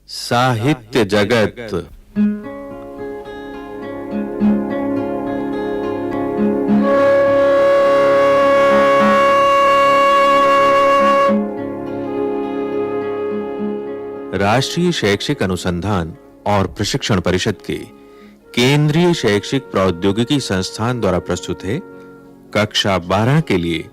साहित्य जगत। राष्ट्रीय शैक्षिक अनुसंधान और प्रशिक्षण परिषद के केंद्रीय शैक्षिक प्रौद्योगिकी संस्थान द्वारा प्रस्तुत है कक्षा 12 के लिए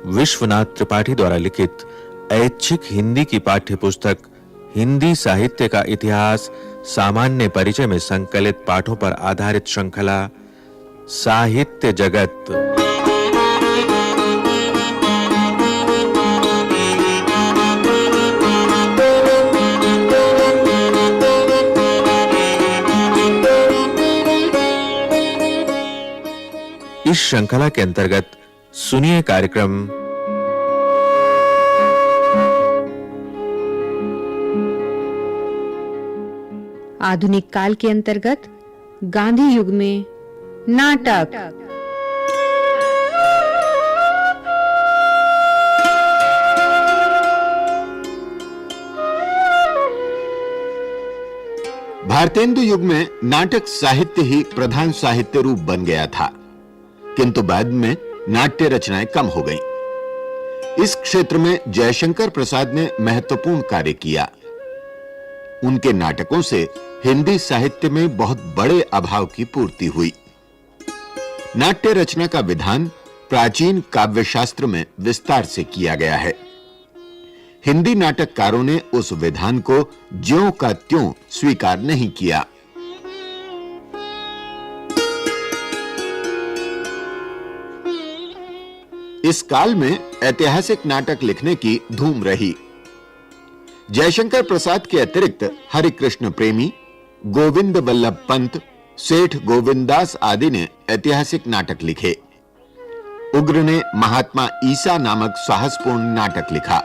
विश्वनाथ त्रिपाठी द्वारा लिखित ऐच्छिक हिंदी की पाठ्य पुस्तक हिंदी साहित्य का इतिहास सामान्य परिचय में संकलित पाठों पर आधारित श्रृंखला साहित्य जगत। इस श्रृंखला के अंतर्गत सुनिए कार्यक्रम आधुनिक काल के अंतर्गत गांधी युग में नाटक। भारतेंदु युग में नाटक साहित्य ही प्रधान साहित्य रूप बन गया था, किंतु बाद में नाट्य रचनाएं कम हो गईं। इस क्षेत्र में जयशंकर प्रसाद ने महत्वपूर्ण कार्य किया। उनके नाटकों से हिंदी साहित्य में बहुत बड़े अभाव की पूर्ति हुई। नाट्य रचना का विधान प्राचीन काव्यशास्त्र में विस्तार से किया गया है। हिंदी नाटककारों ने उस विधान को ज्यों का त्यों स्वीकार नहीं किया। इस काल में ऐतिहासिक नाटक लिखने की धूम रही। जयशंकर प्रसाद के अतिरिक्त हरिकृष्ण प्रेमी, गोविंद वल्लभ पंत, सेठ गोविंदास आदि ने ऐतिहासिक नाटक लिखे। उग्र ने महात्मा ईसा नामक साहसपूर्ण नाटक लिखा।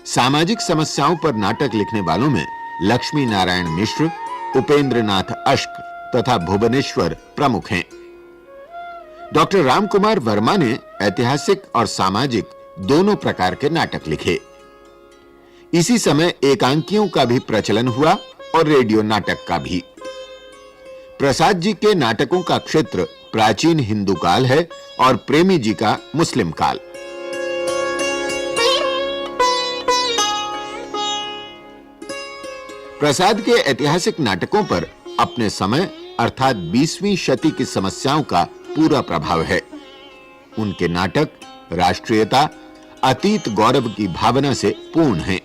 सामाजिक समस्याओं पर नाटक लिखने वालों में लक्ष्मी नारायण मिश्र, उपेंद्रनाथ अश्क तथा भुवनेश्वर प्रमुख हैं। डॉक्टर रामकुमार वर्मा ने ऐतिहासिक और सामाजिक दोनों प्रकार के नाटक लिखे। इसी समय एकांकियों का भी प्रचलन हुआ और रेडियो नाटक का भी। प्रसाद जी के नाटकों का क्षेत्र प्राचीन हिंदू काल है और प्रेमी जी का मुस्लिम काल। प्रसाद के ऐतिहासिक नाटकों पर अपने समय अर्थात 20वीं शती की समस्याओं का पूरा प्रभाव है। उनके नाटक राष्ट्रीयता, अतीत गौरव की भावना से पूर्ण हैं।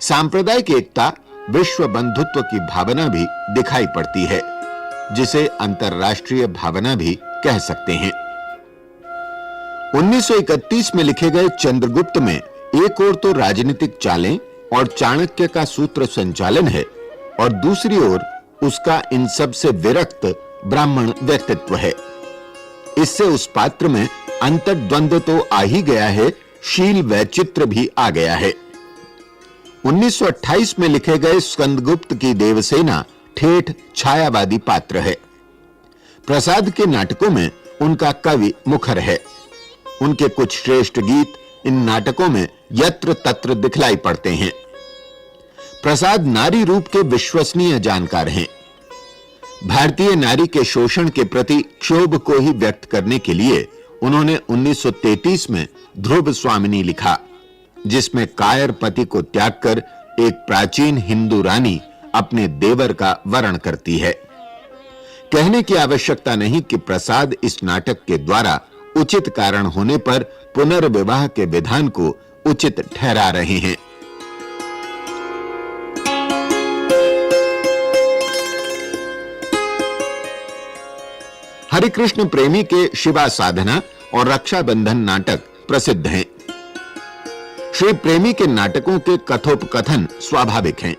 सांप्रदायिक एकता, विश्व बंधुत्व की भावना भी दिखाई पड़ती है, जिसे अंतरराष्ट्रीय भावना भी कह सकते हैं। 1931 में लिखे गए चंद्रगुप्त में एक ओर तो राजनीतिक चालें और चाणक्य का सूत्र संचालन है और दूसरी ओर उसका इन सब से विरक्त ब्राह्मण व्यक्तित्व है। इससे उस पात्र में अंतर्द्वंद्व तो आ ही गया है, शील वैचित्र भी आ गया है। 1928 में लिखे गए स्कंदगुप्त की देवसेना ठेठ छायावादी पात्र है। प्रसाद के नाटकों में उनका कवि मुखर है। उनके कुछ श्रेष्ठ गीत इन नाटकों में यत्र तत्र दिखलाई पड़ते हैं। प्रसाद नारी रूप के विश्वसनीय जानकार हैं। भारतीय नारी के शोषण के प्रति क्षोभ को ही व्यक्त करने के लिए उन्होंने 1933 में ध्रुव स्वामिनी लिखा, जिसमें कायर पति को त्याग कर एक प्राचीन हिंदू रानी अपने देवर का वरण करती है। कहने की आवश्यकता नहीं कि प्रसाद इस नाटक के द्वारा उचित कारण होने पर पुनर्विवाह के विधान को उचित ठहरा रहे हैं। हरिकृष्ण प्रेमी के शिवा साधना और रक्षाबंधन नाटक प्रसिद्ध हैं। श्री प्रेमी के नाटकों के कथोपकथन स्वाभाविक हैं।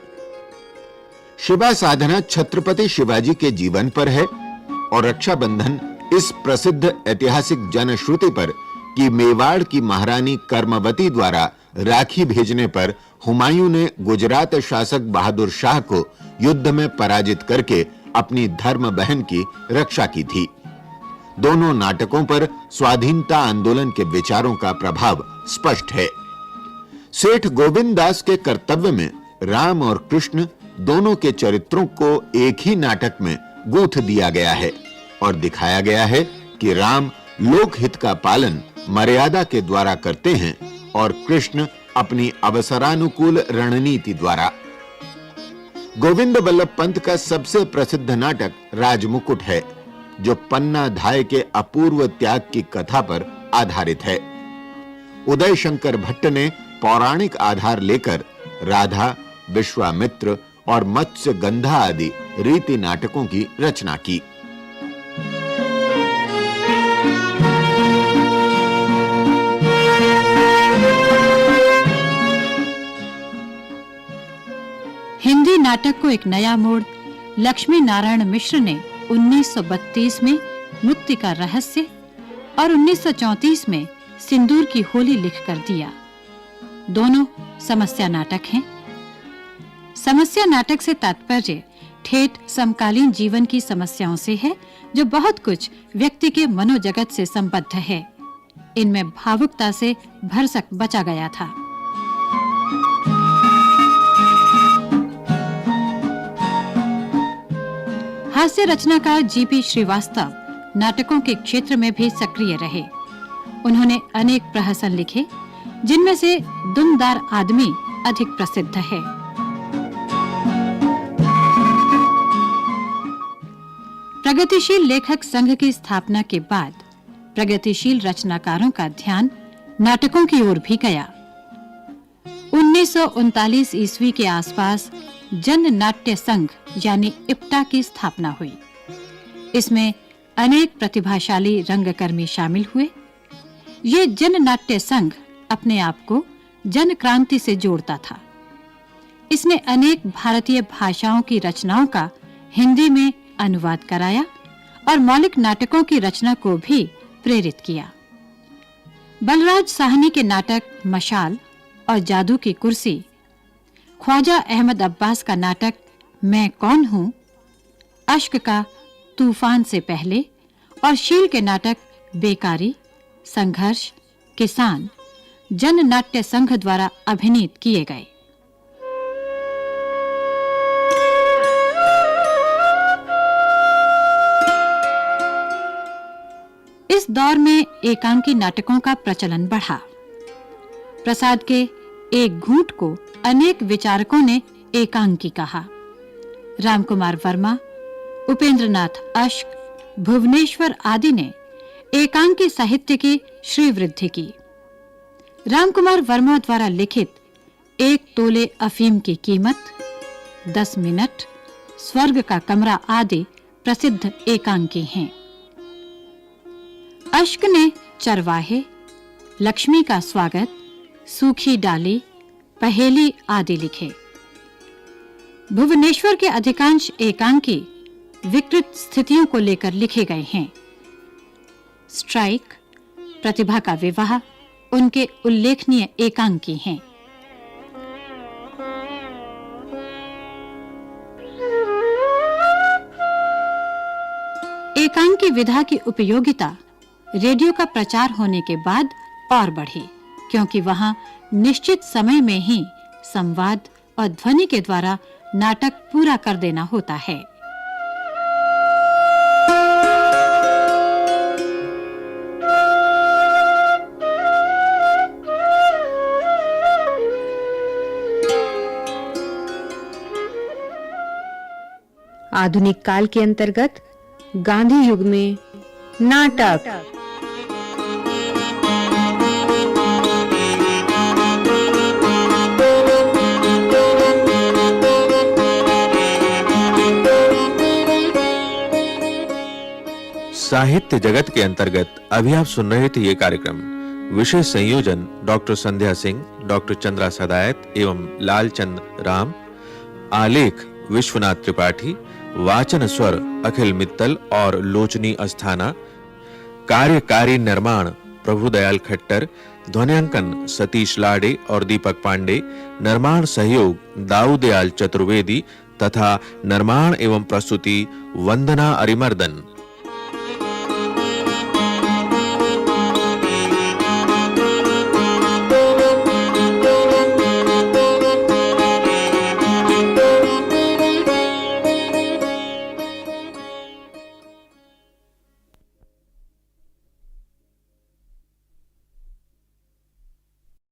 शिवा साधना छत्रपति शिवाजी के जीवन पर है और रक्षाबंधन इस प्रसिद्ध ऐतिहासिक जनश्रुति पर कि मेवाड़ की महारानी कर्मवती द्वारा राखी भेजने पर हुमायूं ने गुजरात शासक बहादुर शाह को युद्ध में पराजित करके अपनी धर्म बहन की रक्षा की थी। दोनों नाटकों पर स्वाधीनता आंदोलन के विचारों का प्रभाव स्पष्ट है। सेठ गोविंद दास के कर्तव्य में राम और कृष्ण दोनों के चरित्रों को एक ही नाटक में गूंथ दिया गया है और दिखाया गया है कि राम लोकहित का पालन मर्यादा के द्वारा करते हैं और कृष्ण अपनी अवसरानुकूल रणनीति द्वारा। गोविंद बल्लभ पंत का सबसे प्रसिद्ध नाटक राजमुकुट है, जो पन्ना धाय के अपूर्व त्याग की कथा पर आधारित है। उदय शंकर भट्ट ने पौराणिक आधार लेकर राधा, विश्वामित्र और मत्स्य गंधा आदि रीति नाटकों की रचना की। हिंदी नाटक को एक नया मोड़ लक्ष्मी नारायण मिश्र ने 1932 में मुक्ति का रहस्य और 1934 में सिंदूर की होली लिखकर दिया। दोनों समस्या नाटक हैं। समस्या नाटक से तात्पर्य ठेठ समकालीन जीवन की समस्याओं से है, जो बहुत कुछ व्यक्ति के मनोजगत से संबद्ध है। इनमें भावुकता से भरसक बचा गया था। हास्य रचनाकार जीपी श्रीवास्तव नाटकों के क्षेत्र में भी सक्रिय रहे। उन्होंने अनेक प्रहसन लिखे, जिनमें से दुमदार आदमी अधिक प्रसिद्ध है। प्रगतिशील लेखक संघ की स्थापना के बाद प्रगतिशील रचनाकारों का ध्यान नाटकों की ओर भी गया। 1939 ईस्वी के आसपास जन नाट्य संघ यानी इप्टा की स्थापना हुई। इसमें अनेक प्रतिभाशाली रंगकर्मी शामिल हुए। ये जन नाट्य संघ अपने आप को जन क्रांति से जोड़ता था। इसने अनेक भारतीय भाषाओं की रचनाओं का हिंदी में अनुवाद कराया और मौलिक नाटकों की रचना को भी प्रेरित किया। बलराज साहनी के नाटक मशाल और जादू की कुर्सी, ख्वाजा अहमद अब्बास का नाटक मैं कौन हूं, अश्क का तूफान से पहले और शील के नाटक बेकारी, संघर्ष, किसान जन नाट्य संघ द्वारा अभिनीत किए गए। इस दौर में एकांकी नाटकों का प्रचलन बढ़ा। प्रसाद के एक घूंट को अनेक विचारकों ने एकांकी कहा। रामकुमार वर्मा, उपेंद्रनाथ अश्क, भुवनेश्वर आदि ने एकांकी साहित्य की श्रीवृद्धि की। रामकुमार वर्मा द्वारा लिखित 1 तोले अफीम की कीमत, 10 मिनट, स्वर्ग का कमरा आदि प्रसिद्ध एकांकी हैं। अश्क ने चरवाहे, लक्ष्मी का स्वागत, सूखी डाली, पहेली आदि लिखे। भुवनेश्वर के अधिकांश एकांकी विकृत स्थितियों को लेकर लिखे गए हैं। स्ट्राइक, प्रतिभा का विवाह उनके उल्लेखनीय एकांकी हैं। एकांकी विधा की उपयोगिता रेडियो का प्रचार होने के बाद और बढ़ी, क्योंकि वहां निश्चित समय में ही संवाद और ध्वनि के द्वारा नाटक पूरा कर देना होता है। आधुनिक काल के अंतर्गत गांधी युग में नाटक। साहित्य जगत के अंतर्गत अभी आप सुन रहे थे ये कार्यक्रम। विशेष संयोजन डॉक्टर संध्या सिंह, डॉक्टर चंद्रा सदायत एवं लालचंद राम। आलेख विश्वनाथ त्रिपाठी। वाचन स्वर अखिल मित्तल और लोचनी अस्थाना। कार्यकारी निर्माण प्रभुदयाल खट्टर। ध्वनियांकन सतीश लाडे और दीपक पांडे। निर्माण सहयोग दाऊदयाल चतुर्वेदी तथा निर्माण एवं प्रस्तुति वंदना अरिमर्दन।